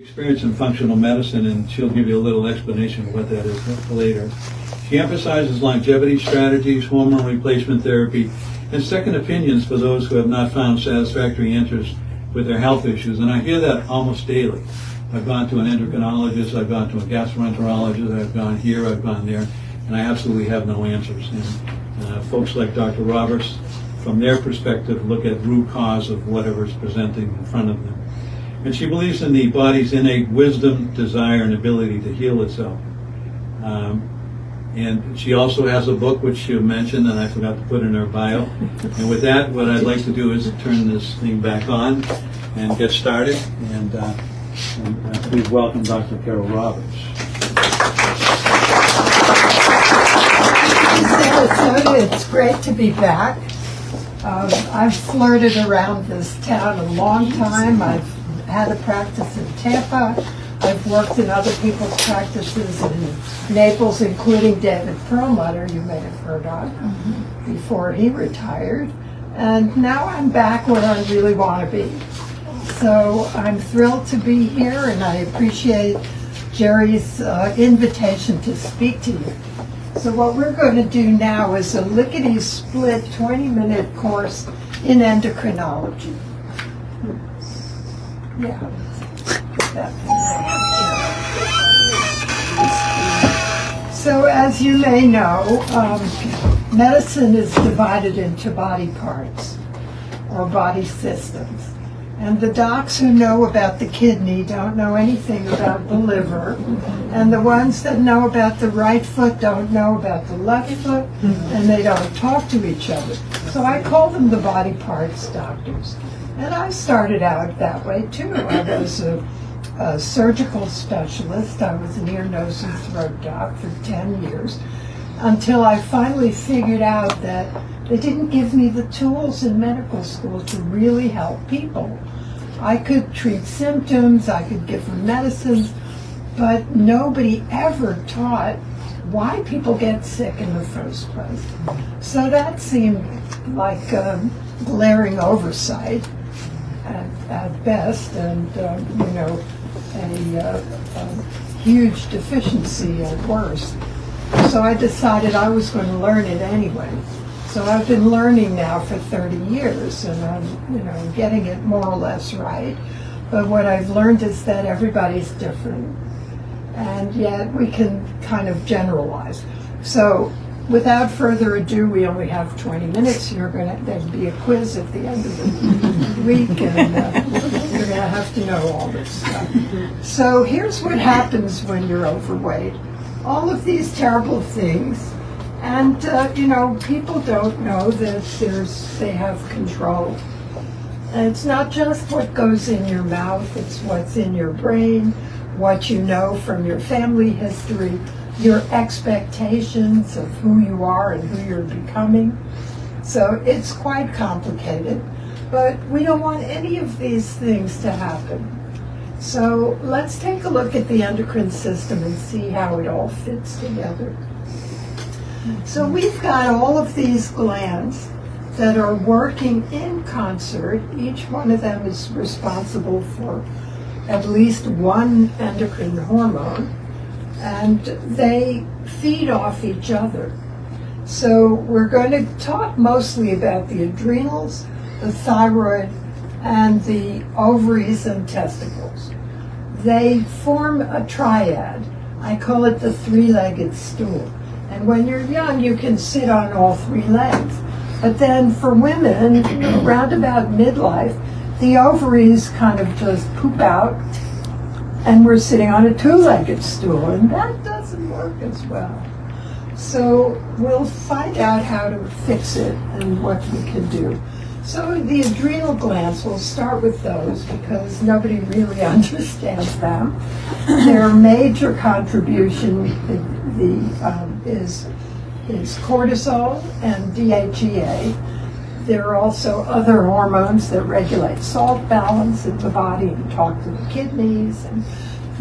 Experience in functional medicine, and she'll give you a little explanation of what that is later. She emphasizes longevity strategies, hormone replacement therapy, and second opinions for those who have not found satisfactory answers with their health issues. And I hear that almost daily. I've gone to an endocrinologist, I've gone to a gastroenterologist, I've gone here, I've gone there, and I absolutely have no answers. And folks like Dr. Roberts, from their perspective, look at root cause of whatever's presenting in front of them. And she believes in the body's innate wisdom, desire, and ability to heal itself. And she also has a book which she mentioned, and I forgot to put in her bio. And with that, what I'd like to do is turn this thing back on and get started. And please welcome Dr. Carol Roberts. Sarasota, it's great to be back. I've flirted around this town a long time. I've had a practice in Tampa. I've worked in other people's practices in Naples, including David Perlmutter, you may have heard of, before he retired. And now I'm back where I really want to be. So I'm thrilled to be here, and I appreciate Jerry's invitation to speak to you. So what we're going to do now is a lickety-split 20-minute course in endocrinology. Yeah. So as you may know, medicine is divided into body parts or body systems. And the docs who know about the kidney don't know anything about the liver. And the ones that know about the right foot don't know about the left foot, and they don't talk to each other. So I call them the body parts doctors. And I started out that way too. I was a surgical specialist. I was an ear, nose, and throat doc for 10 years until I finally figured out that they didn't give me the tools in medical school to really help people. I could treat symptoms, I could give them medicines, but nobody ever taught why people get sick in the first place. So that seemed like glaring oversight at best, and a huge deficiency at worst. So I decided I was going to learn it anyway. So I've been learning now for 30 years, and I'm getting it more or less right. But what I've learned is that everybody's different, and yet we can kind of generalize. So without further ado, we only have 20 minutes. There'll be a quiz at the end of the week, and you're going to have to know all this stuff. So here's what happens when you're overweight. All of these terrible things. And, people don't know that they have control. And it's not just what goes in your mouth, it's what's in your brain, what you know from your family history, your expectations of who you are and who you're becoming. So it's quite complicated, but we don't want any of these things to happen. So let's take a look at the endocrine system and see how it all fits together. So we've got all of these glands that are working in concert. Each one of them is responsible for at least one endocrine hormone, and they feed off each other. So we're going to talk mostly about the adrenals, the thyroid, and the ovaries and testicles. They form a triad. I call it the three-legged stool. And when you're young, you can sit on all three legs. But then for women, around about midlife, the ovaries kind of just poop out, and we're sitting on a two-legged stool, and that doesn't work as well. So we'll find out how to fix it and what we can do. So the adrenal glands, we'll start with those because nobody really understands them. Their major contribution is cortisol and DHEA. There are also other hormones that regulate salt balance in the body and talk to the kidneys and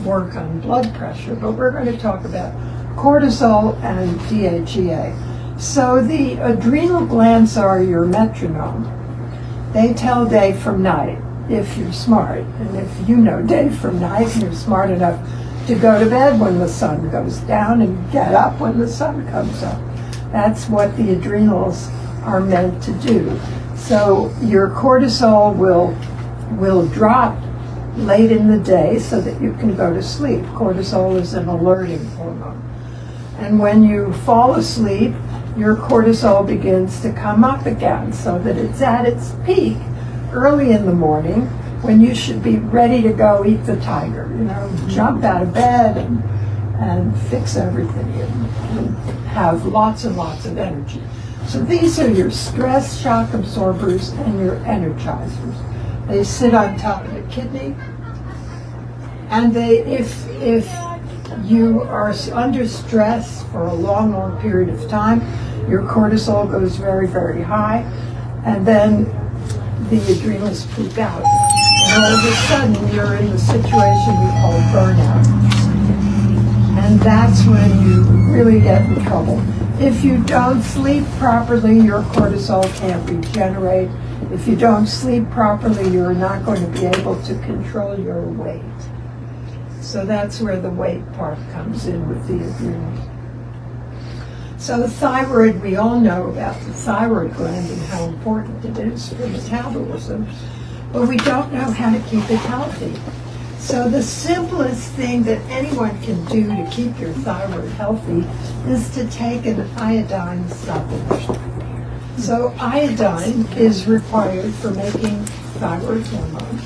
work on blood pressure. But we're going to talk about cortisol and DHEA. So the adrenal glands are your metronome. They tell day from night. if you're smart. And if you know day from night and you're smart enough to go to bed when the sun goes down and get up when the sun comes up. That's what the adrenals are meant to do. So your cortisol will drop late in the day so that you can go to sleep. Cortisol is an alerting hormone. And when you fall asleep, your cortisol begins to come up again so that it's at its peak early in the morning when you should be ready to go eat the tiger, jump out of bed and fix everything and have lots and lots of energy. So these are your stress shock absorbers and your energizers. They sit on top of the kidney, and if you are under stress for a long, long period of time, your cortisol goes very, very high, and then the adrenals poop out. And all of a sudden, you're in the situation we call burnout. And that's when you really get in trouble. If you don't sleep properly, your cortisol can't regenerate. If you don't sleep properly, you're not going to be able to control your weight. So that's where the weight part comes in with the adrenals. So the thyroid, we all know about the thyroid gland and how important it is for metabolism, but we don't know how to keep it healthy. So the simplest thing that anyone can do to keep your thyroid healthy is to take an iodine supplement. So iodine is required for making thyroid hormone,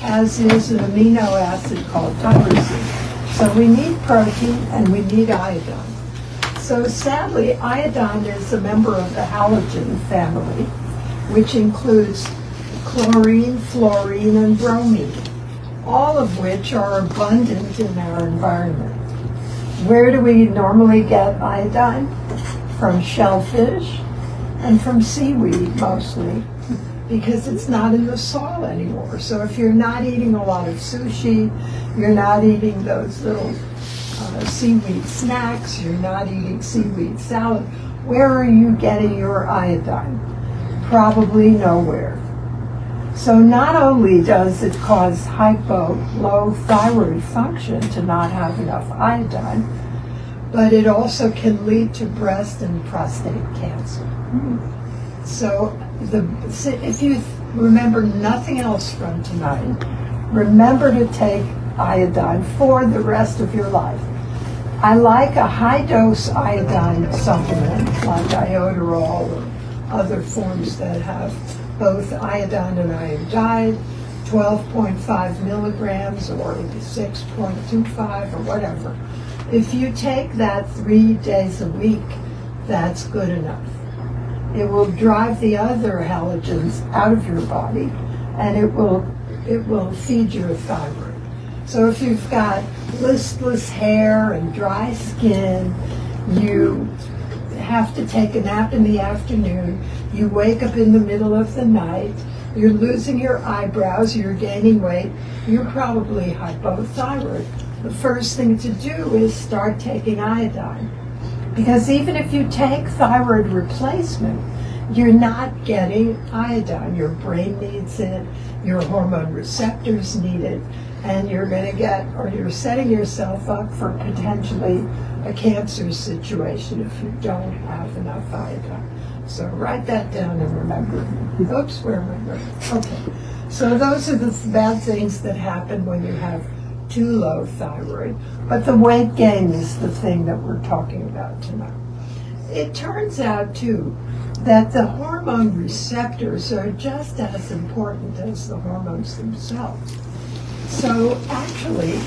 as is an amino acid called tyrosine. So we need protein and we need iodine. So sadly, iodine is a member of the halogen family, which includes chlorine, fluorine, and bromine, all of which are abundant in our environment. Where do we normally get iodine? From shellfish and from seaweed mostly, because it's not in the soil anymore. So if you're not eating a lot of sushi, you're not eating those little seaweed snacks, you're not eating seaweed salad, where are you getting your iodine? Probably nowhere. So not only does it cause low thyroid function to not have enough iodine, but it also can lead to breast and prostate cancer. So if you remember nothing else from tonight, remember to take iodine for the rest of your life. I like a high-dose iodine supplement like iodoral or other forms that have both iodine and iodide, 12.5 milligrams or 6.25 or whatever. If you take that 3 days a week, that's good enough. It will drive the other halogens out of your body, and it will feed your thyroid. So if you've got listless hair and dry skin, you have to take a nap in the afternoon, you wake up in the middle of the night, you're losing your eyebrows, you're gaining weight, you're probably hypothyroid. The first thing to do is start taking iodine. Because even if you take thyroid replacement, you're not getting iodine. Your brain needs it, your hormone receptors need it, and you're setting yourself up for potentially a cancer situation if you don't have enough iodine. So write that down and remember. Oops, where am I going? Okay. So those are the bad things that happen when you have too low thyroid. But the weight gain is the thing that we're talking about tonight. It turns out, too, that the hormone receptors are just as important as the hormones themselves. So actually,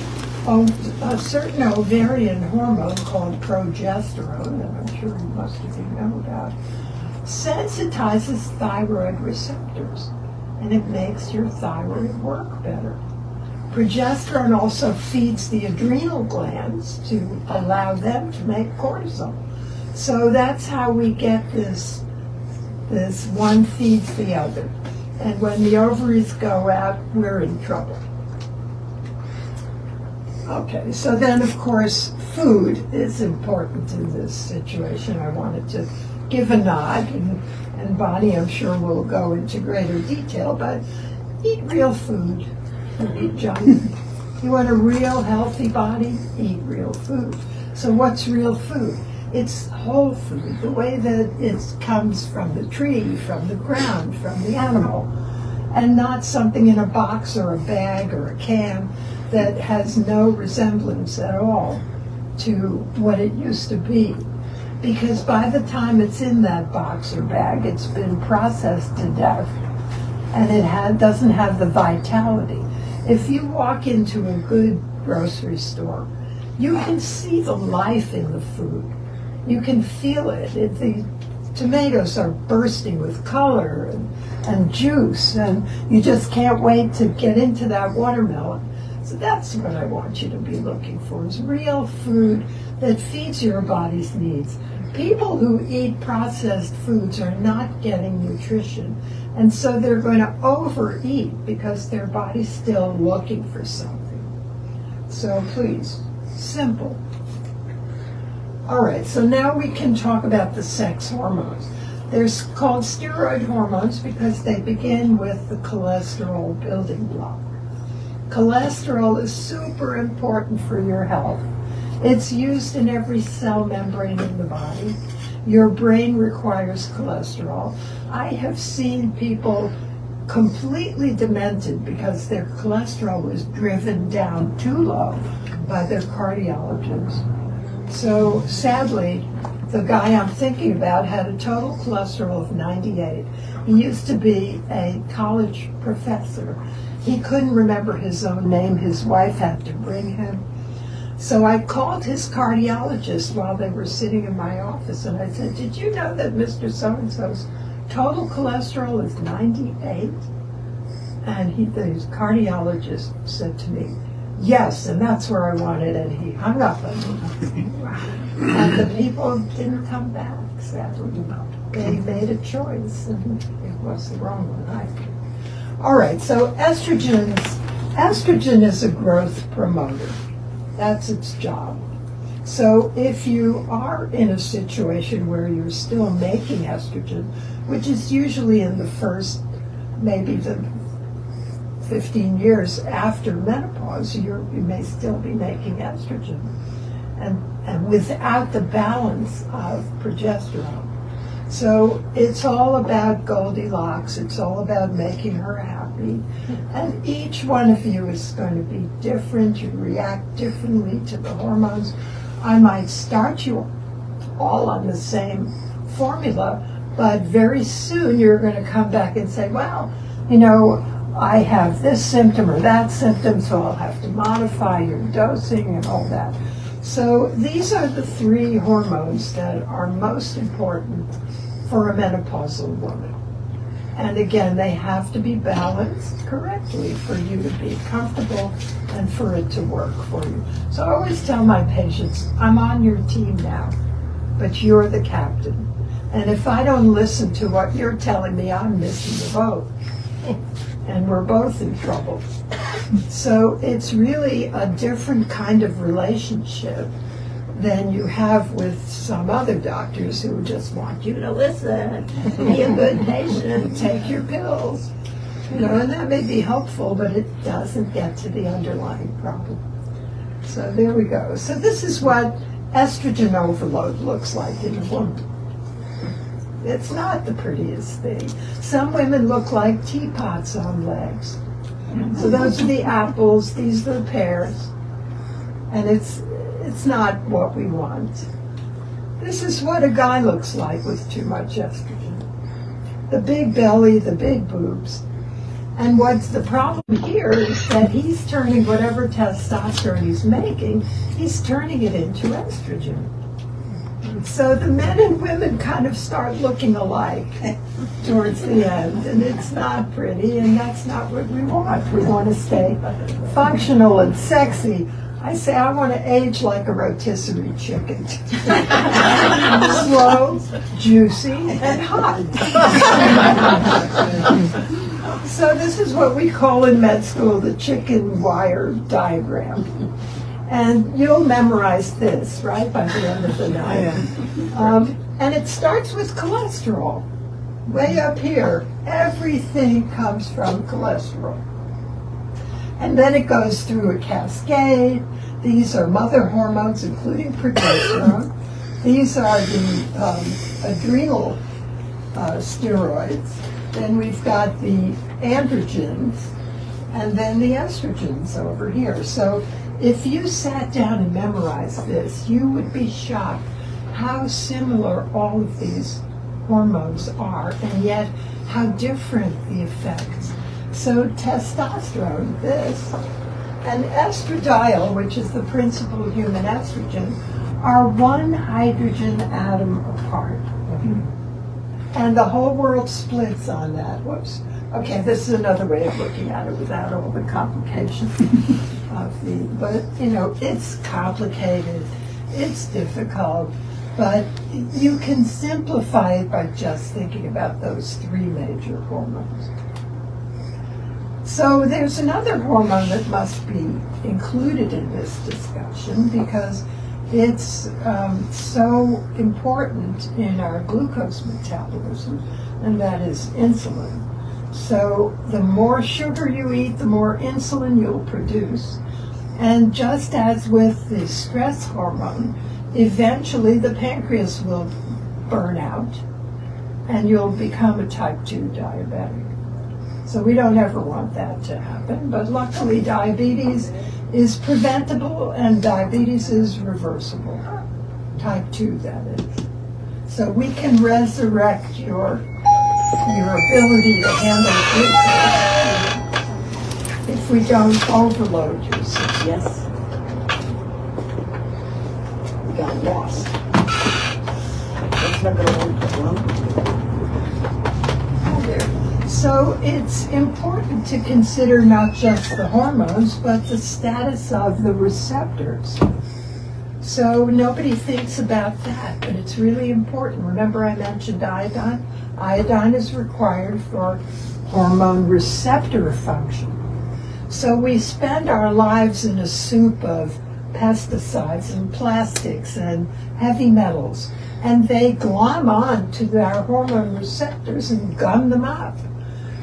a certain ovarian hormone called progesterone, that I'm sure most of you know about, sensitizes thyroid receptors, and it makes your thyroid work better. Progesterone also feeds the adrenal glands to allow them to make cortisol. So that's how we get this one feeds the other. And when the ovaries go out, we're in trouble. Okay, so then of course food is important in this situation. I wanted to give a nod, and Bonnie I'm sure will go into greater detail, but eat real food. Don't eat junk. You want a real healthy body? Eat real food. So what's real food? It's whole food, the way that it comes from the tree, from the ground, from the animal, and not something in a box or a bag or a can that has no resemblance at all to what it used to be. Because by the time it's in that box or bag, it's been processed to death, and it doesn't have the vitality. If you walk into a good grocery store, you can see the life in the food. You can feel it. The tomatoes are bursting with color and juice, and you just can't wait to get into that watermelon. So that's what I want you to be looking for, is real food that feeds your body's needs. People who eat processed foods are not getting nutrition, and so they're going to overeat because their body's still looking for something. So please, simple. All right, so now we can talk about the sex hormones. They're called steroid hormones because they begin with the cholesterol building block. Cholesterol is super important for your health. It's used in every cell membrane in the body. Your brain requires cholesterol. I have seen people completely demented because their cholesterol was driven down too low by their cardiologist. So sadly, the guy I'm thinking about had a total cholesterol of 98. He used to be a college professor. He couldn't remember his own name. His wife had to bring him. So I called his cardiologist while they were sitting in my office, and I said, did you know that Mr. So-and-so's total cholesterol is 98? And his cardiologist said to me, yes, and that's where I wanted, and he hung up on me. And the people didn't come back, sadly. They made a choice, and it was the wrong one, I think. All right, so estrogen is a growth promoter. That's its job. So if you are in a situation where you're still making estrogen, which is usually in the first, maybe the 15 years after menopause, you may still be making estrogen, and without the balance of progesterone. So it's all about Goldilocks. It's all about making her happy. And each one of you is going to be different. You react differently to the hormones. I might start you all on the same formula, but very soon you're going to come back and say, well, you know, I have this symptom or that symptom, so I'll have to modify your dosing and all that. So these are the three hormones that are most important for a menopausal woman. And again, they have to be balanced correctly for you to be comfortable and for it to work for you. So I always tell my patients, I'm on your team now, but you're the captain. And if I don't listen to what you're telling me, I'm missing the boat. And we're both in trouble. So it's really a different kind of relationship than you have with some other doctors who just want you to listen, be a good patient, take your pills. You know, and that may be helpful, but it doesn't get to the underlying problem. So there we go. So this is what estrogen overload looks like in a woman. It's not the prettiest thing. Some women look like teapots on legs. So those are the apples, these are the pears, and it's not what we want. This is what a guy looks like with too much estrogen. The big belly, the big boobs. And what's the problem here is that he's turning whatever testosterone he's making, he's turning it into estrogen. So the men and women kind of start looking alike towards the end, and it's not pretty, and that's not what we want. We want to stay functional and sexy. I say I want to age like a rotisserie chicken. Slow, juicy, and hot. So this is what we call in med school the chicken wire diagram. And you'll memorize this, right, by the end of the night. And it starts with cholesterol. way up here, everything comes from cholesterol. And then it goes through a cascade. These are mother hormones, including progesterone. These are the adrenal steroids. Then we've got the androgens, and then the estrogens over here. So if you sat down and memorized this, you would be shocked how similar all of these hormones are, and yet how different the effects. So testosterone, this, and estradiol, which is the principal human estrogen, are one hydrogen atom apart. And the whole world splits on that. Whoops. Okay, this is another way of looking at it without all the complications of the, but you know, it's complicated, it's difficult, but you can simplify it by just thinking about those three major hormones. So there's another hormone that must be included in this discussion because it's so important in our glucose metabolism, and that is insulin. So the more sugar you eat, the more insulin you'll produce. And just as with the stress hormone, eventually the pancreas will burn out and you'll become a type 2 diabetic. So we don't ever want that to happen, but luckily diabetes is preventable and diabetes is reversible. Type 2, that is. So we can resurrect your ability to handle glucose if we don't overload your system. Yes. We got lost. That's not going to long. So it's important to consider not just the hormones, but the status of the receptors. So nobody thinks about that, but it's really important. Remember I mentioned iodine? Iodine is required for hormone receptor function. So we spend our lives in a soup of pesticides and plastics and heavy metals, and they glom on to our hormone receptors and gum them up.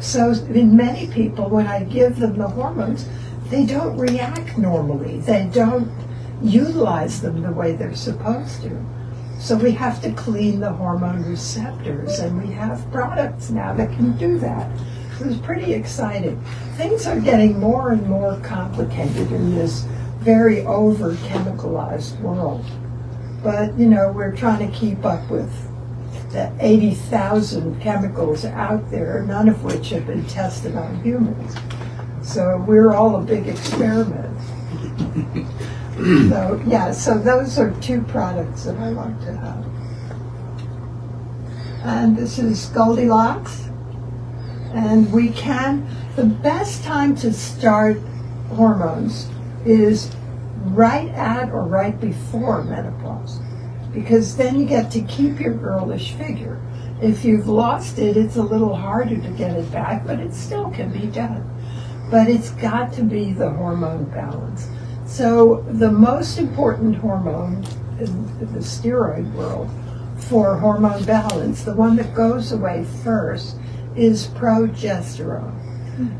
So in many people, when I give them the hormones, they don't react normally. They don't utilize them the way they're supposed to. So we have to clean the hormone receptors, and we have products now that can do that. It was pretty exciting. Things are getting more and more complicated in this very over-chemicalized world. But, you know, we're trying to keep up with the 80,000 chemicals out there, none of which have been tested on humans. So we're all a big experiment. So, yeah, so those are two products that I like to have. And this is Goldilocks. And we can, the best time to start hormones is right at or right before menopause, because then you get to keep your girlish figure. If you've lost it, it's a little harder to get it back, but it still can be done. But it's got to be the hormone balance. So the most important hormone in the steroid world for hormone balance, the one that goes away first, is progesterone.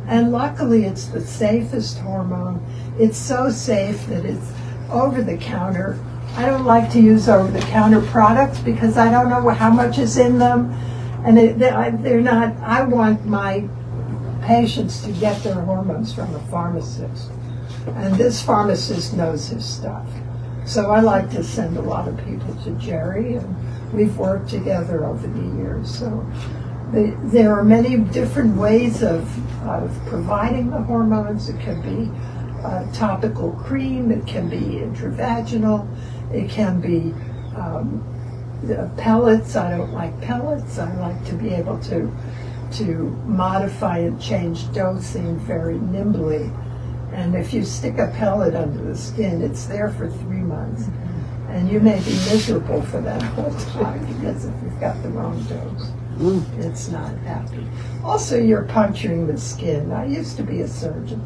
And luckily it's the safest hormone. It's so safe that it's over the counter. I don't like to use over-the-counter products because I don't know how much is in them, and they're not. I want my patients to get their hormones from a pharmacist, and this pharmacist knows his stuff. So I like to send a lot of people to Jerry, and we've worked together over the years. So there are many different ways of providing the hormones. It can be a topical cream, it can be intravaginal, it can be pellets. I don't like pellets. I like to be able to modify and change dosing very nimbly. And if you stick a pellet under the skin, it's there for 3 months. And you may be miserable for that whole time because if you've got the wrong dose, it's not happy. Also, you're puncturing the skin. I used to be a surgeon,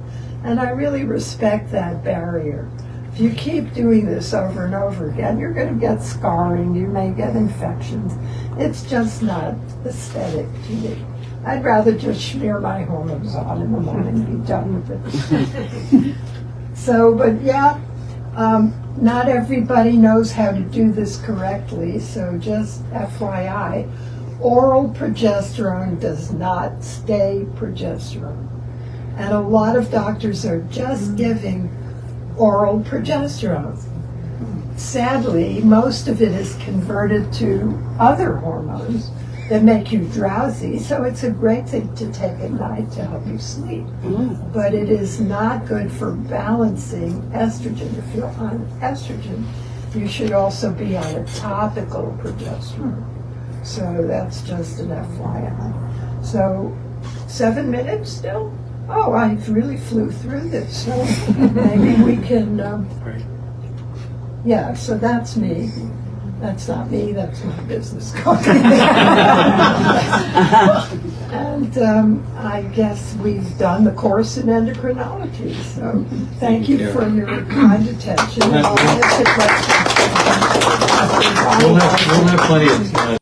and I really respect that barrier if you keep doing this over and over again, you're going to get scarring, you may get infections. It's just not aesthetic to me. I'd rather just smear my hormones on in the morning and be done with it. So, but yeah, not everybody knows how to do this correctly, so just FYI, oral progesterone does not stay progesterone. And a lot of doctors are just giving oral progesterone. Sadly, most of it is converted to other hormones that make you drowsy, so it's a great thing to take at night to help you sleep. But it is not good for balancing estrogen. If you're on estrogen, you should also be on a topical progesterone. So that's just an FYI. So 7 minutes still? Oh, I really flew through this, so maybe we can, yeah, so that's me. That's not me, that's my business card. And I guess we've done the course in endocrinology, so thank you for your kind attention. And I'll answer questions. We'll have plenty of